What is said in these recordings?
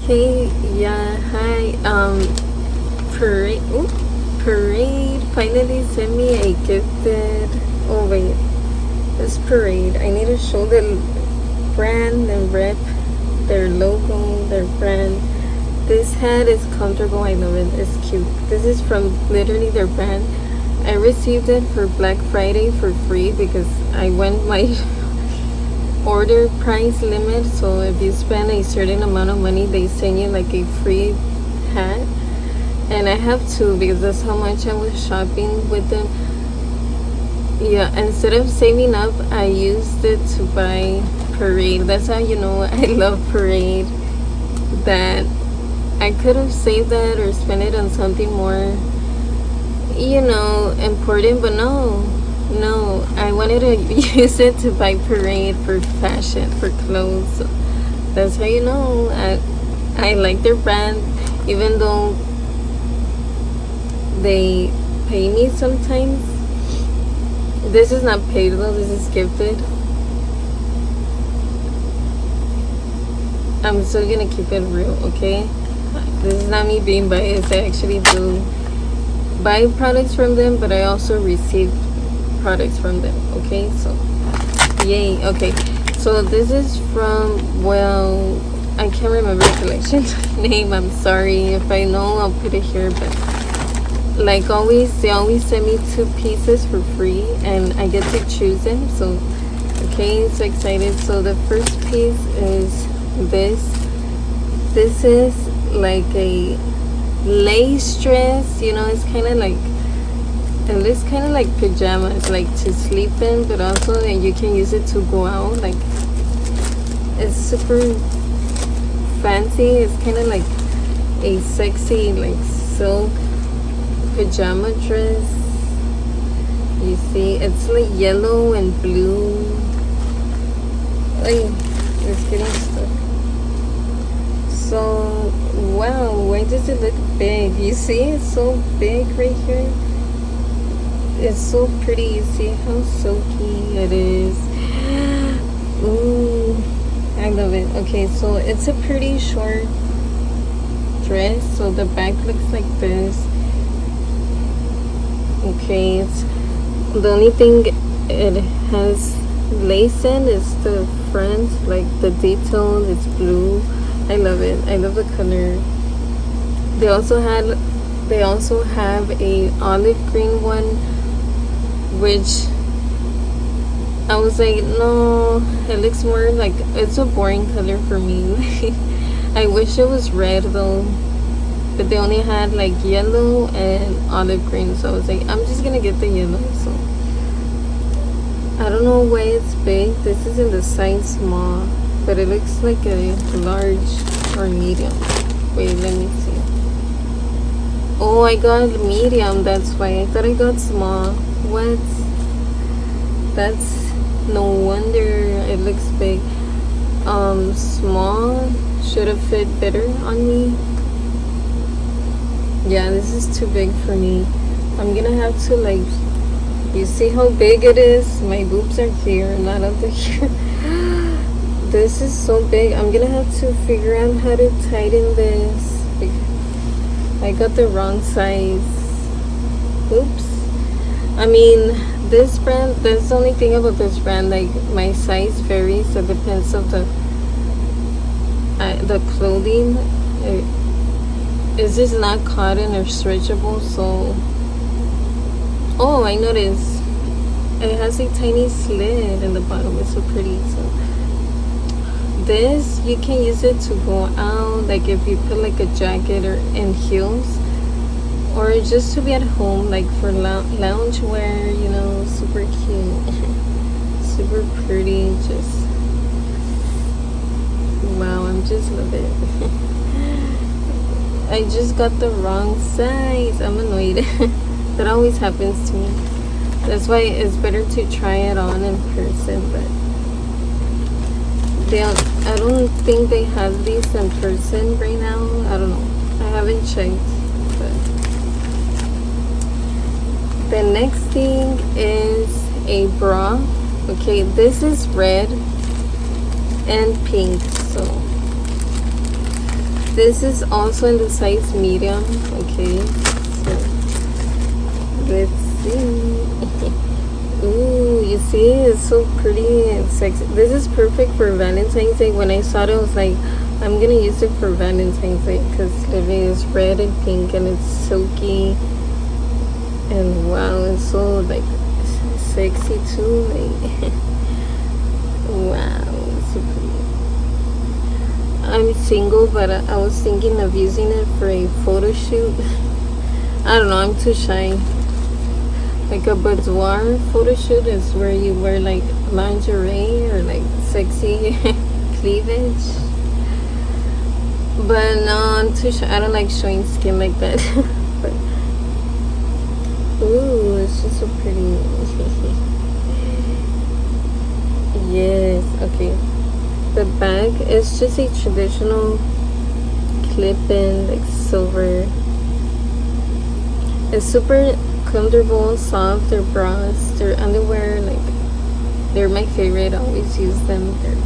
Hey, yeah, hi. Parade. Ooh, Parade finally sent me a gifted. Oh wait, this Parade. I need to show the brand and rep their logo, their brand. This hat is comfortable. I love it. It's cute. This is from literally their brand. I received it for Black Friday for free because I went my order price limit. So if you spend a certain amount of money, they send you like a free hat. And I have two because that's how much I was shopping with them. Yeah, instead of saving up, I used it to buy Parade. That's how you know I love Parade. That I could have saved that or spent it on something more, important, but no, I wanted to use it to buy Parade for fashion, for clothes. So that's how you know I like their brand, even though they pay me sometimes. This is not paid though, this is gifted. I'm still gonna keep it real, okay? This is not me being biased. I actually do buy products from them, but I also receive products from them, okay? So yay. Okay, so this is from, well, I can't remember the collection name. I'm sorry. If I know, I'll put it here. But like always, they always send me 2 pieces for free and I get to choose them. So okay, so excited. So the first piece is this is like a lace dress. It's kind of like, it looks kind of like pajamas, like to sleep in, but also and you can use it to go out. Like, it's super fancy. It's kind of like a sexy, like, silk pajama dress. You see, it's like yellow and blue. Like, it's getting stuck. So wow, why does it look big? You see, it's so big right here. It's so pretty. You see how silky it is. Ooh, I love it. Okay, so it's a pretty short dress. So the back looks like this. Okay, it's the only thing it has lace in is the front, like the detail is blue. I love it. I love the color. They also have a olive green one, which I was like, no, it looks more like, it's a boring color for me. I wish it was red though, but they only had like yellow and olive green, so I was like, I'm just gonna get the yellow. So I don't know why it's big. This is in the size small, but it looks like a large or medium. Wait, let me see. Oh, I got medium. That's why I thought I got small. What? That's no wonder it looks big. Small should have fit better on me. Yeah, this is too big for me. I'm gonna have to, like, you see how big it is? My boobs are here, not over here. This is so big. I'm gonna have to figure out how to tighten this. I got the wrong size. Oops. I mean, this brand, that's the only thing about this brand, like, my size varies. It depends on the clothing. It's just not cotton or stretchable. So, oh, I noticed it has a tiny slit in the bottom. It's so pretty. So this, you can use it to go out, like if you put like a jacket or in heels, or just to be at home, like for lounge wear. Super cute. Super pretty. Just wow, I'm just love it. I just got the wrong size. I'm annoyed. That always happens to me. That's why it's better to try it on in person. But I don't think they have these in person right now. I don't know. I haven't checked. But the next thing is a bra. Okay, this is red and pink. So This is also in the size medium. Okay, so let's see. Ooh, you see, it's so pretty and sexy. This is perfect for Valentine's Day. When I saw it, I was like, I'm gonna use it for Valentine's Day because literally it's red and pink and it's silky. And wow, it's so like sexy too. Like, wow, it's so pretty. I'm single, but I was thinking of using it for a photo shoot. I don't know, I'm too shy. Like a boudoir photo shoot is where you wear like lingerie or like sexy cleavage. But no, I'm too shy. I don't like showing skin like that. But, ooh, it's just so pretty. Yes, okay. The bag is just a traditional clip-in, like silver. It's super comfortable, soft. Their bras, their underwear, like they're my favorite. I always use them. They're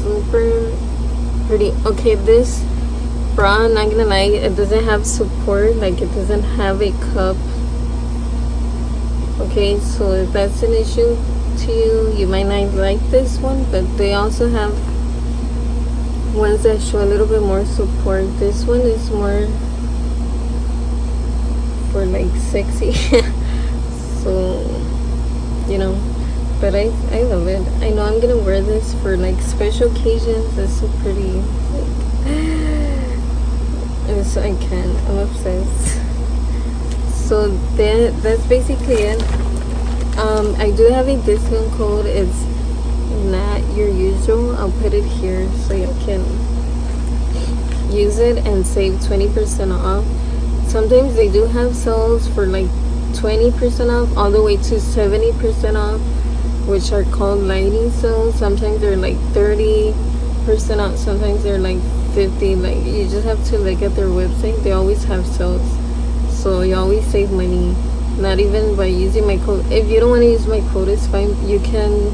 super pretty. Okay, this bra, I'm not gonna lie, it doesn't have support. Like it doesn't have a cup. Okay, so if that's an issue to you, you might not like this one. But they also have ones that show a little bit more support. This one is more for like sexy. So, you know, but I love it. I know I'm gonna wear this for like special occasions. It's so pretty. Like, I can't. I'm obsessed. So that's basically it. I do have a discount code. It's not your usual. I'll put it here so you can use it and save 20% off. Sometimes they do have sales for like 20% off all the way to 70% off, which are called lighting sales. Sometimes they're like 30% off, sometimes they're like 50. Like you just have to look at their website. They always have sales, so you always save money, not even by using my code. If you don't want to use my code, it's fine. You can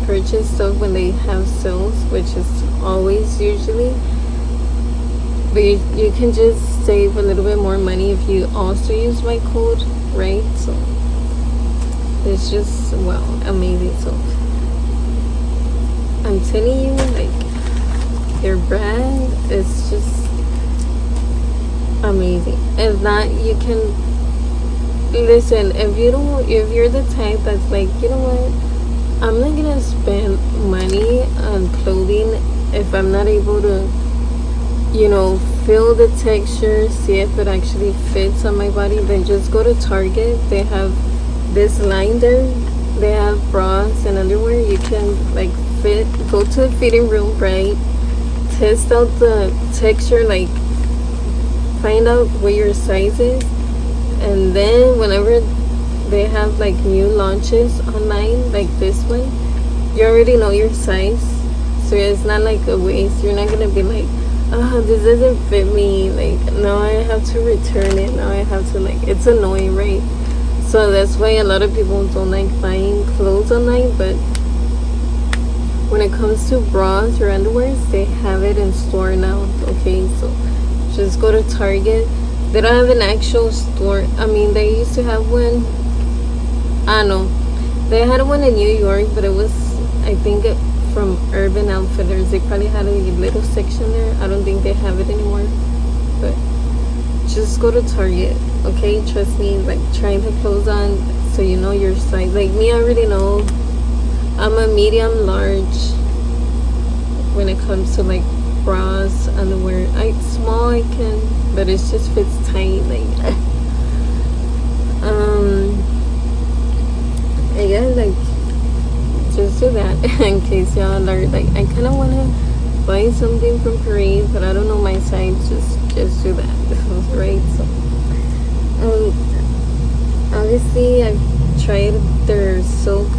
purchase stuff when they have sales, which is always usually, but you can just save a little bit more money if you also use my code, right? So it's just, wow, amazing. So I'm telling you, like, their brand is just amazing. If not, you can listen. If you're the type that's like, you know what, I'm not gonna spend money on clothing if I'm not able to, you know, feel the texture, see if it actually fits on my body, then just go to Target. They have this line there. They have bras and underwear. You can like go to the fitting room, right? Test out the texture, like find out what your size is, and then whenever they have like new launches online, like this one, you already know your size, so it's not like a waste. You're not gonna be like, oh, this doesn't fit me, like now I have to return it, now I have to, like, it's annoying, right? So that's why a lot of people don't like buying clothes online. But when it comes to bras or underwears, they have it in store now. Okay, so just go to Target. They don't have an actual store. I mean, they used to have one, I don't know, they had one in New York, but it was, I think, from Urban Outfitters. They probably had a little section there. I don't think they have it anymore. But just go to Target, okay? Trust me, like, try the clothes on so you know your size. Like me, I already know I'm a medium large when it comes to like bras, underwear. Small I can, but it just fits tight. Like I guess, like, just do that in case y'all are like, I kind of want to buy something from Parade, but I don't know my size. Just do that, right? So obviously I've tried their silk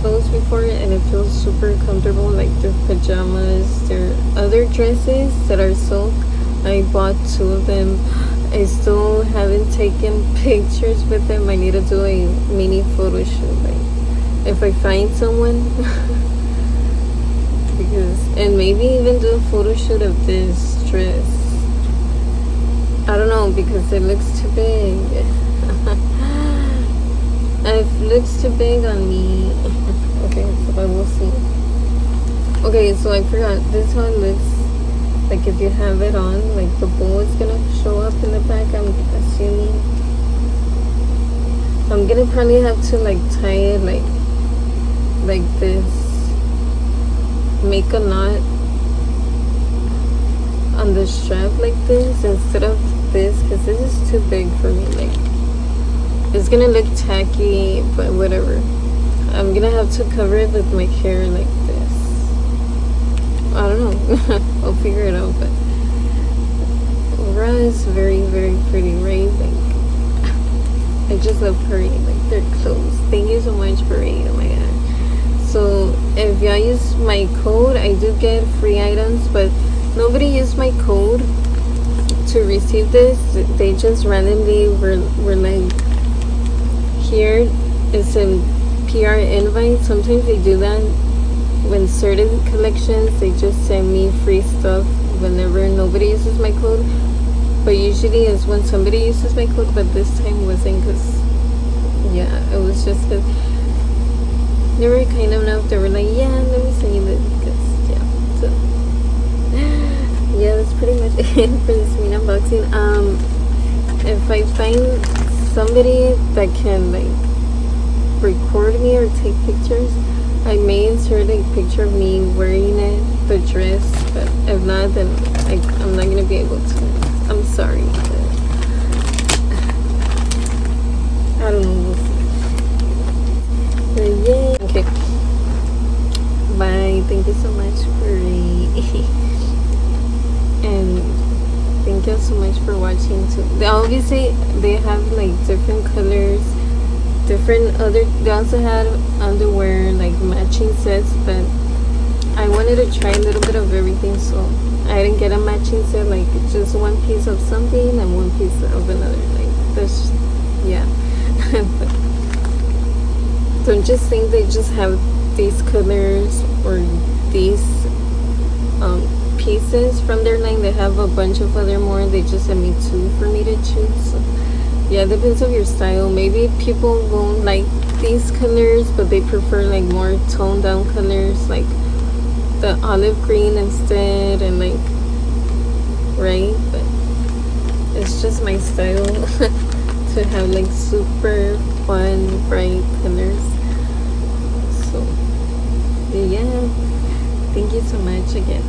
clothes before, and it feels super comfortable. Like their pajamas, their other dresses that are silk, I bought 2 of them. I still haven't taken pictures with them. I need to do a mini photo shoot, like if I find someone because and maybe even do a photo shoot of this dress. I don't know, because it looks too big. It looks too big on me. Okay, so I will see. Okay, so I forgot. This is how it looks like if you have it on. Like the bow is gonna show up in the back, I'm assuming. I'm gonna probably have to like tie it like this. Make a knot on the strap like this instead of this, because this is too big for me. Like, it's gonna look tacky, but whatever. I'm gonna have to cover it with my hair like this. I don't know. I'll figure it out. But Ra is very, very pretty, right? Like, I just love Parade. Like, their clothes. Thank you so much, Parade. Oh my god. So if y'all use my code, I do get free items, but nobody used my code to receive this. They just randomly were like, here is a PR invite. Sometimes they do that when certain collections, they just send me free stuff whenever nobody uses my code. But usually it's when somebody uses my code, but this time wasn't, because yeah, it was just because they were kind enough. They were like, yeah, let me send you this, because yeah. So yeah, that's pretty much it for this mini unboxing. If I find somebody that can like record me or take pictures, I may insert a picture of me wearing it, the dress, but if not, then I'm not gonna be able to. I'm sorry. I don't know. But yeah. Okay. Bye. Thank you so much for and thank you so much for watching too. They obviously they have like different colors, different other. They also had underwear, like matching sets, but I wanted to try a little bit of everything, so I didn't get a matching set, like just one piece of something and one piece of another. Like this, yeah. But don't just think they just have these colors or these pieces from their line. They have a bunch of other more. They just sent me 2 for me to choose. So yeah, it depends on your style. Maybe people won't like these colors, but they prefer like more toned down colors, like the olive green instead, and like, right? But it's just my style to have like super fun, bright colors. So yeah, thank you so much again.